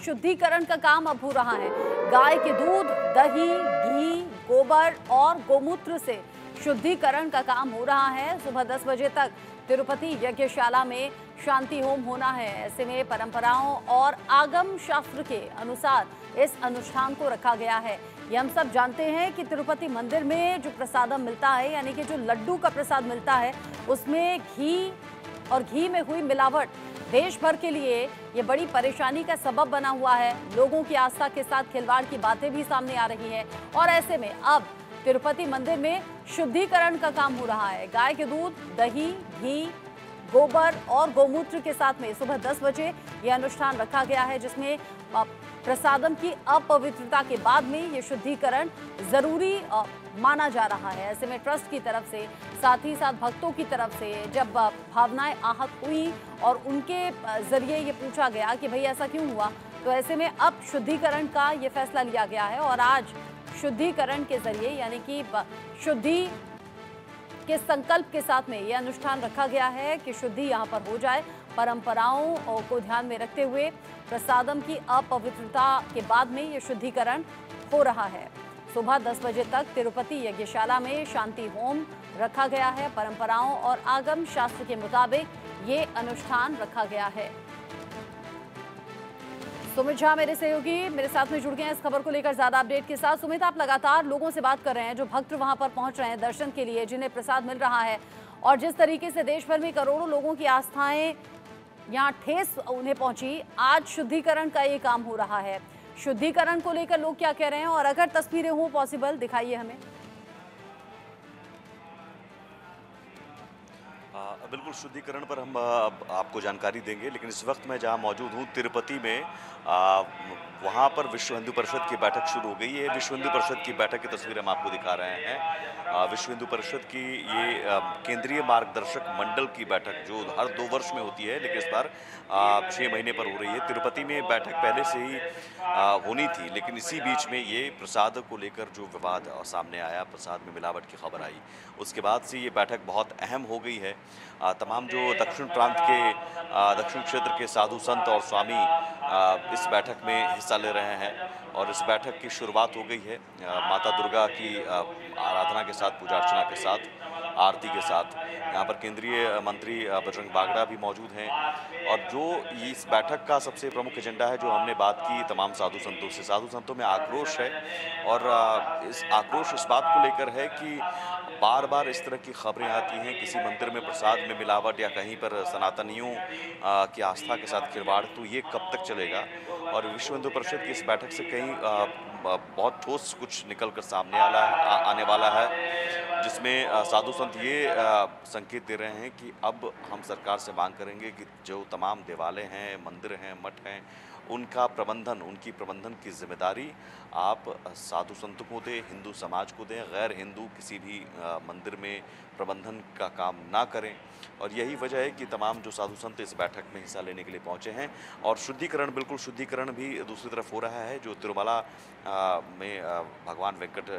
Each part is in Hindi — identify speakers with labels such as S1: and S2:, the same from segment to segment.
S1: शुद्धिकरण का काम अब हो रहा है। गाय के दूध, दही, घी, गोबर और गोमूत्र से शुद्धिकरण का काम हो रहा है। सुबह 10 बजे तक तिरुपति यज्ञशाला में शांति होम होना है। ऐसे में परंपराओं और आगम शास्त्र के अनुसार इस अनुष्ठान को रखा गया है। ये हम सब जानते हैं कि तिरुपति मंदिर में जो प्रसादम मिलता है, यानी कि जो लड्डू का प्रसाद मिलता है, उसमें घी और घी में हुई मिलावट देश भर के लिए ये बड़ी परेशानी का सबब बना हुआ है। लोगों की आस्था के साथ खिलवाड़ की बातें भी सामने आ रही हैं और ऐसे में अब तिरुपति मंदिर में शुद्धिकरण का काम हो रहा है। गाय के दूध, दही, घी, गोबर और गोमूत्र के साथ में सुबह 10 बजे ये अनुष्ठान रखा गया है, जिसमें प्रसादम की अपवित्रता के बाद में ये शुद्धिकरण जरूरी माना जा रहा है। ऐसे में ट्रस्ट की तरफ से, साथ ही साथ भक्तों की तरफ से जब भावनाएं आहत हुई और उनके जरिए ये पूछा गया कि भाई ऐसा क्यों हुआ, तो ऐसे में अब शुद्धिकरण का ये फैसला लिया गया है और आज शुद्धिकरण के जरिए, यानी कि शुद्धि के संकल्प के साथ में यह अनुष्ठान रखा गया है कि शुद्धि यहाँ पर हो जाए। परंपराओं को ध्यान में रखते हुए प्रसादम की अपवित्रता के बाद में यह शुद्धिकरण हो रहा है। सुबह 10 बजे तक तिरुपति यज्ञशाला में शांति होम रखा गया है। परंपराओं और आगम शास्त्र के मुताबिक ये अनुष्ठान रखा गया है। सुमित झा मेरे सहयोगी मेरे साथ में जुड़ गए हैं इस खबर को लेकर ज्यादा अपडेट के साथ। सुमित, आप लगातार लोगों से बात कर रहे हैं जो भक्त वहां पर पहुंच रहे हैं दर्शन के लिए, जिन्हें प्रसाद मिल रहा है, और जिस तरीके से देश भर में करोड़ों लोगों की आस्थाएं यहाँ ठेस उन्हें पहुंची, आज शुद्धिकरण का ये काम हो रहा है। शुद्धिकरण को लेकर लोग क्या कह रहे हैं और अगर तस्वीरें हों पॉसिबल दिखाइए हमें।
S2: बिल्कुल, शुद्धिकरण पर हम आपको जानकारी देंगे, लेकिन इस वक्त मैं जहां मौजूद हूं तिरुपति में, वहां पर विश्व हिंदू परिषद की बैठक शुरू हो गई है। विश्व हिंदू परिषद की बैठक की तस्वीर हम आपको दिखा रहे हैं। विश्व हिंदू परिषद की ये केंद्रीय मार्गदर्शक मंडल की बैठक जो हर 2 वर्ष में होती है, लेकिन इस बार 6 महीने पर हो रही है। तिरुपति में बैठक पहले से ही होनी थी, लेकिन इसी बीच में ये प्रसाद को लेकर जो विवाद सामने आया, प्रसाद में मिलावट की खबर आई, उसके बाद से ये बैठक बहुत अहम हो गई है। तमाम जो दक्षिण प्रांत के दक्षिण क्षेत्र के साधु संत और स्वामी इस बैठक में हिस्सा ले रहे हैं और इस बैठक की शुरुआत हो गई है माता दुर्गा की आराधना के साथ, पूजा अर्चना के साथ, आरती के साथ। यहाँ पर केंद्रीय मंत्री बजरंग बागड़ा भी मौजूद हैं और जो इस बैठक का सबसे प्रमुख एजेंडा है, जो हमने बात की तमाम साधु संतों से, साधु संतों में आक्रोश है और इस आक्रोश इस बात को लेकर है कि बार बार इस तरह की खबरें आती हैं किसी मंदिर में प्रसाद में मिलावट या कहीं पर सनातनियों की आस्था के साथ खिलवाड़, तो ये कब तक चलेगा। और विश्व हिंदू परिषद की इस बैठक से कहीं बहुत ठोस कुछ निकल कर सामने आने वाला है, जिसमें साधु संत ये संकेत दे रहे हैं कि अब हम सरकार से मांग करेंगे कि जो तमाम देवालय हैं, मंदिर हैं, मठ हैं, उनका प्रबंधन, उनकी प्रबंधन की जिम्मेदारी आप साधु संतों को दें, हिंदू समाज को दें, गैर हिंदू किसी भी मंदिर में प्रबंधन का काम ना करें। और यही वजह है कि तमाम जो साधु संत इस बैठक में हिस्सा लेने के लिए पहुंचे हैं। और शुद्धिकरण, बिल्कुल शुद्धिकरण भी दूसरी तरफ हो रहा है। जो तिरुमला में भगवान वेंकट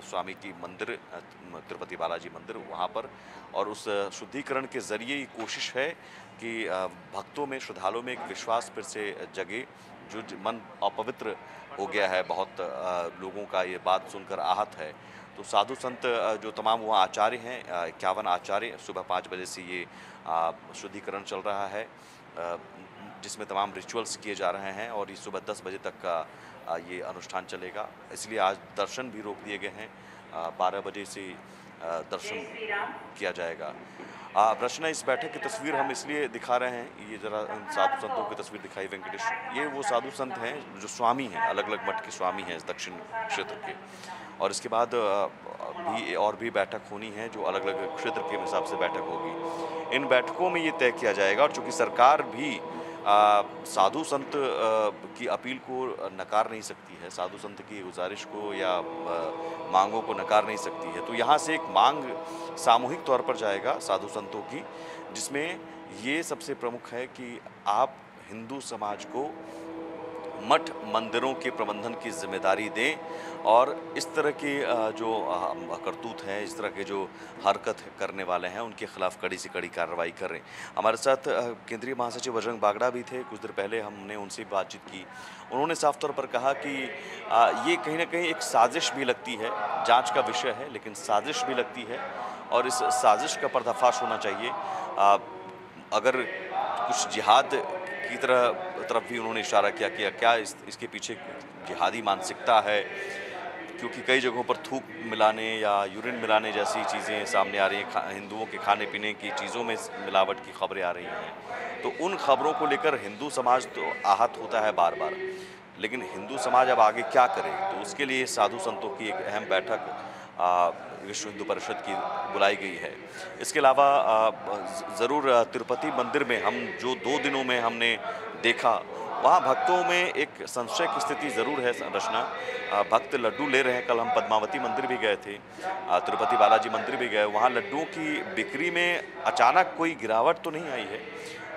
S2: स्वामी की मंदिर, तिरुपति बालाजी मंदिर, वहाँ पर, और उस शुद्धिकरण के जरिए ही कोशिश है कि भक्तों में, श्रद्धालुओं में एक विश्वास फिर से जगे। जो मन अपवित्र हो गया है, बहुत लोगों का ये बात सुनकर आहत है। तो साधु संत जो तमाम वहाँ आचार्य हैं, 51 आचार्य, सुबह 5 बजे से ये शुद्धिकरण चल रहा है, जिसमें तमाम रिचुअल्स किए जा रहे हैं और ये सुबह 10 बजे तक का ये अनुष्ठान चलेगा। इसलिए आज दर्शन भी रोक दिए गए हैं, 12 बजे से दर्शन किया जाएगा। प्रश्न है, इस बैठक की तस्वीर हम इसलिए दिखा रहे हैं, ये जरा साधु संतों की तस्वीर दिखाई वेंकटेश, ये वो साधु संत हैं जो स्वामी हैं, अलग अलग मठ के स्वामी हैं इस दक्षिण क्षेत्र के। और इसके बाद भी बैठक होनी है जो अलग अलग क्षेत्र के हिसाब से बैठक होगी। इन बैठकों में ये तय किया जाएगा। और चूँकि सरकार भी साधु संत की अपील को नकार नहीं सकती है, साधु संत की गुजारिश को या मांगों को नकार नहीं सकती है, तो यहाँ से एक मांग सामूहिक तौर पर जाएगा साधु संतों की, जिसमें ये सबसे प्रमुख है कि आप हिंदू समाज को मठ मंदिरों के प्रबंधन की जिम्मेदारी दें और इस तरह की जो करतूत हैं, इस तरह के जो हरकत करने वाले हैं, उनके खिलाफ कड़ी से कड़ी कार्रवाई करें। हमारे साथ केंद्रीय महासचिव बजरंग बागड़ा भी थे। कुछ देर पहले हमने उनसे बातचीत की। उन्होंने साफ तौर पर कहा कि ये कहीं न कहीं एक साजिश भी लगती है, जाँच का विषय है, लेकिन साजिश भी लगती है और इस साजिश का पर्दाफाश होना चाहिए। अगर कुछ जिहाद की तरफ भी उन्होंने इशारा किया कि क्या इसके पीछे जिहादी मानसिकता है, क्योंकि कई जगहों पर थूक मिलाने या यूरिन मिलाने जैसी चीज़ें सामने आ रही हैं। हिंदुओं के खाने पीने की चीज़ों में मिलावट की खबरें आ रही हैं। तो उन खबरों को लेकर हिंदू समाज तो आहत होता है बार बार, लेकिन हिंदू समाज अब आगे क्या करे, तो उसके लिए साधु संतों की एक अहम बैठक विश्व हिंदू परिषद की बुलाई गई है। इसके अलावा ज़रूर तिरुपति मंदिर में हम जो 2 दिनों में हमने देखा, वहाँ भक्तों में एक संशय की स्थिति ज़रूर है रचना। भक्त लड्डू ले रहे हैं। कल हम पद्मावती मंदिर भी गए थे, तिरुपति बालाजी मंदिर भी गए। वहाँ लड्डुओं की बिक्री में अचानक कोई गिरावट तो नहीं आई है।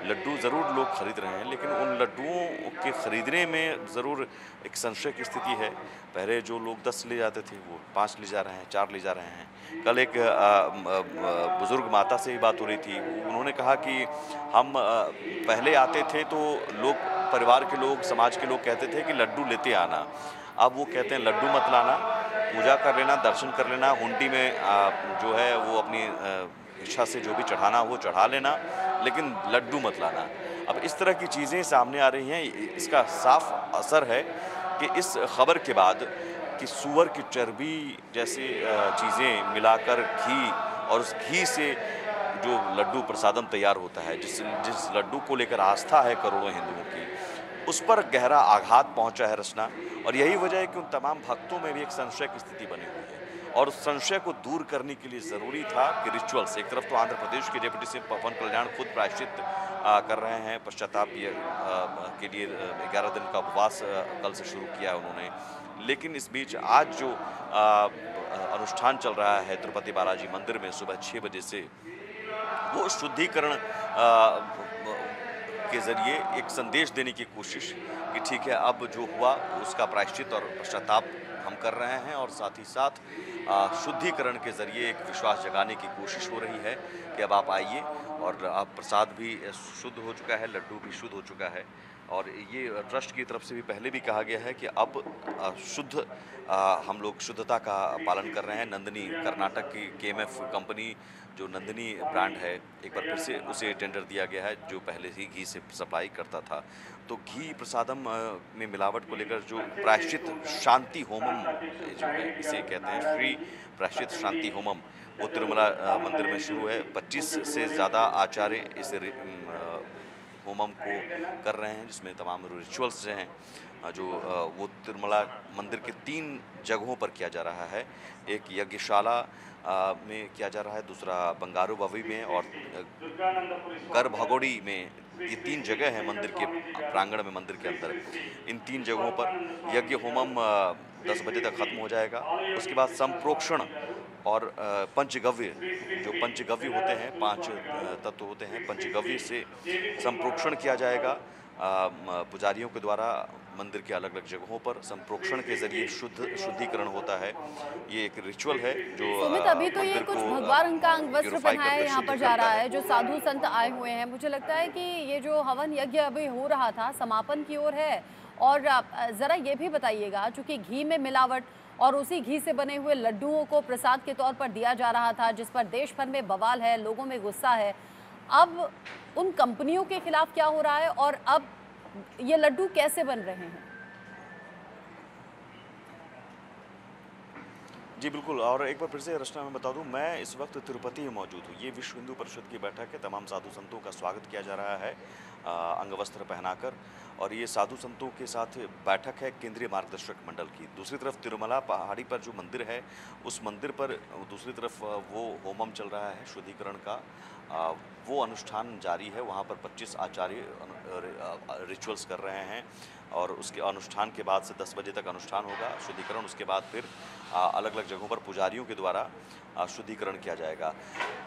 S2: लड्डू ज़रूर लोग खरीद रहे हैं, लेकिन उन लड्डुओं के खरीदने में ज़रूर एक संशय की स्थिति है। पहले जो लोग 10 ले जाते थे, वो 5 ले जा रहे हैं, 4 ले जा रहे हैं। कल एक बुज़ुर्ग माता से ही बात हो रही थी। उन्होंने कहा कि हम पहले आते थे तो लोग, परिवार के लोग, समाज के लोग कहते थे कि लड्डू लेते आना। अब वो कहते हैं लड्डू मत लाना, पूजा कर लेना, दर्शन कर लेना, हुंडी में जो है वो अपनी इच्छा से जो भी चढ़ाना वो चढ़ा लेना, लेकिन लड्डू मत लाना। अब इस तरह की चीज़ें सामने आ रही हैं। इसका साफ असर है कि इस खबर के बाद कि सूअर की चर्बी जैसे चीज़ें मिलाकर घी, और उस घी से जो लड्डू प्रसादम तैयार होता है, जिस लड्डू को लेकर आस्था है करोड़ों हिंदुओं की, उस पर गहरा आघात पहुंचा है रचना। और यही वजह है कि उन तमाम भक्तों में भी एक संशय की स्थिति बनी हुई है, और उस संशय को दूर करने के लिए ज़रूरी था कि रिचुअल्स, एक तरफ तो आंध्र प्रदेश के डिप्टी सीएम पवन कल्याण खुद प्रायश्चित कर रहे हैं, पश्चाताप के लिए 11 दिन का उपवास कल से शुरू किया है उन्होंने। लेकिन इस बीच आज जो अनुष्ठान चल रहा है तिरुपति बालाजी मंदिर में सुबह 6 बजे से, वो शुद्धिकरण के ज़रिए एक संदेश देने की कोशिश कि ठीक है, अब जो हुआ उसका प्रायश्चित और पश्चाताप हम कर रहे हैं, और साथ ही साथ शुद्धिकरण के ज़रिए एक विश्वास जगाने की कोशिश हो रही है कि अब आप आइए, और अब प्रसाद भी शुद्ध हो चुका है, लड्डू भी शुद्ध हो चुका है। और ये ट्रस्ट की तरफ से भी पहले भी कहा गया है कि अब शुद्ध हम लोग शुद्धता का पालन कर रहे हैं। नंदिनी, कर्नाटक की KMF कंपनी जो नंदिनी ब्रांड है, एक बार फिर से उसे टेंडर दिया गया है, जो पहले ही घी से सप्लाई करता था। तो घी प्रसादम में मिलावट को लेकर जो प्रायश्चित शांति होमम जो है, इसे कहते हैं श्री प्रायश्चित शांति होमम, वो तिरुमला मंदिर में शुरू है। 25 से ज़्यादा आचार्य इस होमम को कर रहे हैं, जिसमें तमाम रिचुअल्स हैं जो वो तिरुमला मंदिर के 3 जगहों पर किया जा रहा है। एक यज्ञशाला में किया जा रहा है, दूसरा बंगारू बवी में, और गर्भगोड़ी में। ये 3 जगह हैं मंदिर के प्रांगण में, मंदिर के अंदर। इन 3 जगहों पर यज्ञ होमम 10 बजे तक खत्म हो जाएगा। उसके बाद संप्रोक्षण और पंचगव्य, जो पंचगव्य होते हैं, 5 तत्व होते हैं, पंचगव्य से संप्रोक्षण किया जाएगा पुजारियों के द्वारा मंदिर के अलग अलग जगहों पर। संप्रोक्षण के जरिए शुद्धिकरण होता है। ये एक रिचुअल है जो
S1: सुमित, अभी तो ये कुछ भगवा रंग का अंग वस्त्र पहनाए यहाँ पर जा रहा है, जो साधु संत आए हुए हैं। मुझे लगता है कि ये जो हवन यज्ञ अभी हो रहा था समापन की ओर है। और ज़रा ये भी बताइएगा, चूँकि घी में मिलावट और उसी घी से बने हुए लड्डुओं को प्रसाद के तौर पर दिया जा रहा था, जिस पर देश भर में बवाल है, लोगों में गुस्सा है। अब उन कंपनियों के खिलाफ क्या हो रहा है, और अब ये लड्डू कैसे बन रहे हैं?
S2: जी बिल्कुल, और एक बार फिर से रचना में बता दूं, मैं इस वक्त तिरुपति में मौजूद हूँ। ये विश्व हिंदू परिषद की बैठक है। तमाम साधु संतों का स्वागत किया जा रहा है अंगवस्त्र पहनाकर, और ये साधु संतों के साथ बैठक है केंद्रीय मार्गदर्शक मंडल की। दूसरी तरफ तिरुमला पहाड़ी पर जो मंदिर है, उस मंदिर पर दूसरी तरफ वो होमम चल रहा है शुद्धिकरण का, वो अनुष्ठान जारी है। वहाँ पर 25 आचार्य रिचुअल्स कर रहे हैं, और उसके अनुष्ठान के बाद से 10 बजे तक अनुष्ठान होगा, शुद्धिकरण। उसके बाद फिर अलग अलग जगहों पर पुजारियों के द्वारा शुद्धिकरण किया जाएगा।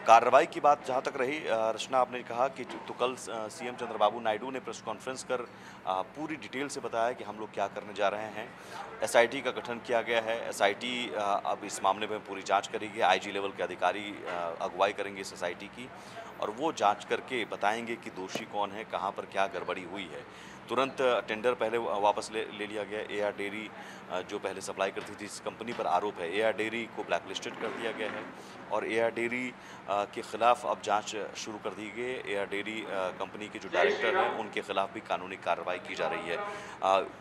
S2: कार्रवाई की बात जहाँ तक रही, रचना, आपने कहा कि तो कल सीएम चंद्रबाबू नायडू ने प्रेस कॉन्फ्रेंस कर पूरी डिटेल से बताया कि हम लोग क्या करने जा रहे हैं। एसआईटी का गठन किया गया है। एसआईटी अब इस मामले में पूरी जांच करेगी। आईजी लेवल के अधिकारी अगुवाई करेंगे इस एसआईटी की, और वो जांच करके बताएंगे कि दोषी कौन है, कहाँ पर क्या गड़बड़ी हुई है। तुरंत टेंडर पहले वापस ले लिया गया। एआर डेयरी जो पहले सप्लाई करती थी, इस कंपनी पर आरोप है, एआर डेयरी को ब्लैकलिस्टेड कर दिया गया है और एआर डेयरी के खिलाफ अब जांच शुरू कर दी गई। एआर डेयरी कंपनी के जो डायरेक्टर हैं उनके खिलाफ भी कानूनी कार्रवाई की जा रही है।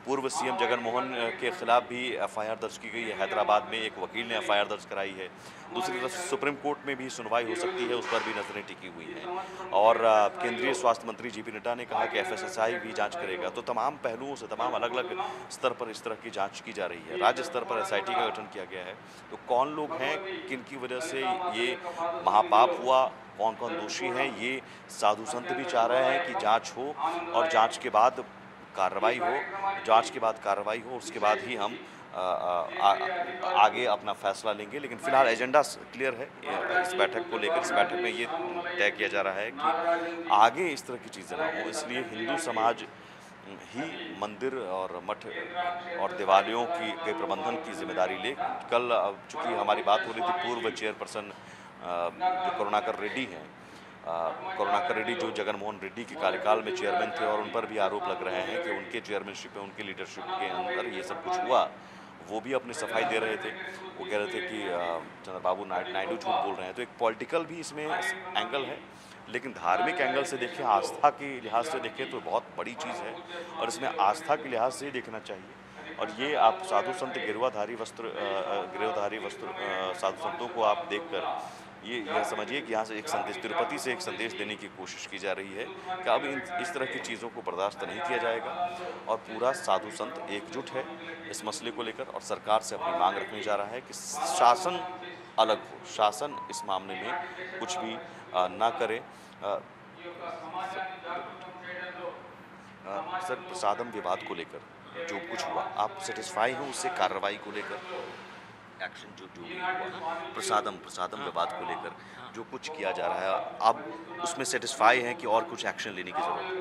S2: पूर्व सीएम जगन मोहन के खिलाफ भी एफआईआर दर्ज की गई है। हैदराबाद में एक वकील ने एफआईआर दर्ज कराई है। दूसरी तरफ सुप्रीम कोर्ट में भी सुनवाई हो सकती है, उस पर भी नजरें टिकी हुई हैं। और केंद्रीय स्वास्थ्य मंत्री जेपी नड्डा ने कहा कि एफएसएसआई भी जांच करेगा। तो तमाम पहलुओं से, तमाम अलग अलग स्तर पर इस तरह की जांच की जा रही है। राज्य स्तर पर एसआईटी का गठन किया गया है। तो कौन लोग हैं, किन की वजह से ये महापाप हुआ, कौन कौन दोषी हैं, ये साधु संत भी चाह रहे हैं कि जांच हो और जांच के बाद कार्रवाई हो। जांच के बाद कार्रवाई हो, उसके बाद ही हम आगे अपना फैसला लेंगे। लेकिन फिलहाल एजेंडा क्लियर है इस बैठक को लेकर। इस बैठक में ये तय किया जा रहा है कि आगे इस तरह की चीज़ें ना हो, इसलिए हिंदू समाज ही मंदिर और मठ और देवालयों के प्रबंधन की जिम्मेदारी ले। कल चूँकि हमारी बात हो रही थी पूर्व चेयरपर्सन जो करुणाकर रेड्डी हैं, करुणाकर रेड्डी जो जगन मोहन रेड्डी के कार्यकाल में चेयरमैन थे, और उन पर भी आरोप लग रहे हैं कि उनके चेयरमैनशिप में, उनके लीडरशिप के अंदर ये सब कुछ हुआ। वो भी अपनी सफाई दे रहे थे। वो कह रहे थे कि चंद्रबाबू नायडू झूठ बोल रहे हैं। तो एक पॉलिटिकल भी इसमें एंगल है, लेकिन धार्मिक एंगल से देखें, आस्था के लिहाज से देखें तो बहुत बड़ी चीज़ है, और इसमें आस्था के लिहाज से ही देखना चाहिए। और ये आप साधु संत गिरवाधारी वस्त्र साधु संतों को आप देखकर ये समझिए कि यहाँ से एक संदेश, तिरुपति से एक संदेश देने की कोशिश की जा रही है कि अब इस तरह की चीज़ों को बर्दाश्त नहीं किया जाएगा। और पूरा साधु संत एकजुट है इस मसले को लेकर, और सरकार से अपनी मांग रखने जा रहा है कि शासन अलग हो, शासन इस मामले में कुछ भी ना करे। सर, प्रसादम विवाद को लेकर जो कुछ हुआ, आप सेटिस्फाई हो उससे, कार्रवाई को लेकर एक्शन जो भी हुआ, प्रसादम विवाद को लेकर जो कुछ किया जा रहा है, आप उसमें सेटिस्फाई हैं कि और कुछ एक्शन लेने की जरूरत है?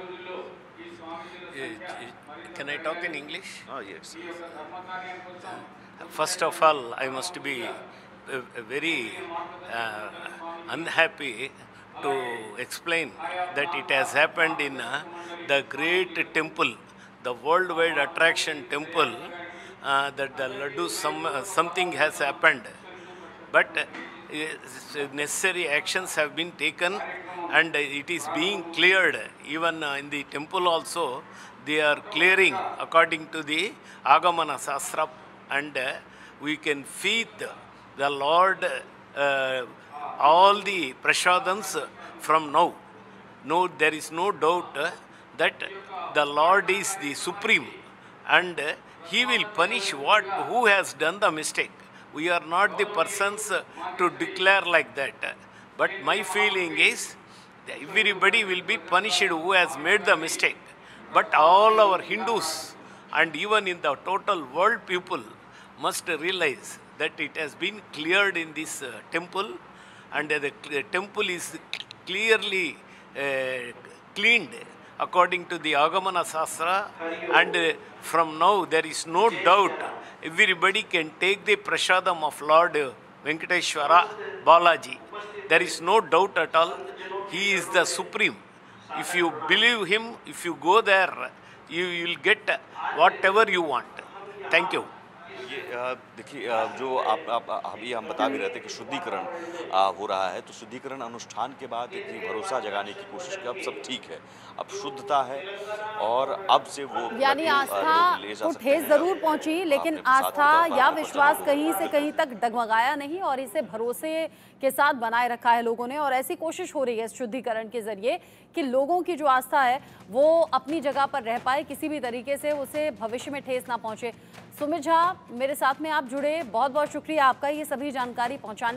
S3: Can I talk in English?
S2: Yes.
S3: First of all, I must be very unhappy to explain that it has happened in the great temple, the worldwide attraction temple, that the Laddu, something has happened. But necessary actions have been taken and it is being cleared. Even in the temple also, they are clearing according to the Agamana Sastra, and we can feed the Lord all the prasadams from now. No, there is no doubt that the Lord is the supreme, and He will punish who has done the mistake. We are not the persons to declare like that. But my feeling is that everybody will be punished who has made the mistake. But all our Hindus and even in the total world people must realize that it has been cleared in this temple, and the temple is clearly cleaned according to the Agamana Sastra, and from now there is no doubt everybody can take the prasadam of Lord Venkateshwara Balaji. There is no doubt at all. He is the supreme. If you believe him, if you go there, you will get whatever you want. Thank you.
S2: देखिए, जो अभी हम बता भी रहे थे कि शुद्धिकरण हो रहा है, तो शुद्धिकरण अनुष्ठान के बाद एक भरोसा जगाने की कोशिश की। अब सब ठीक है, अब शुद्धता है, और अब से वो
S1: यानी आस्था को ठेस जरूर पहुंची, लेकिन आस्था या विश्वास कहीं से कहीं तक डगमगाया नहीं, और इसे भरोसे के साथ बनाए रखा है लोगों ने। और ऐसी कोशिश हो रही है शुद्धिकरण के जरिए कि लोगों की जो आस्था है वो अपनी जगह पर रह पाए, किसी भी तरीके से उसे भविष्य में ठेस ना पहुंचे। सुमित झा मेरे साथ में आप जुड़े, बहुत बहुत शुक्रिया आपका ये सभी जानकारी पहुंचाने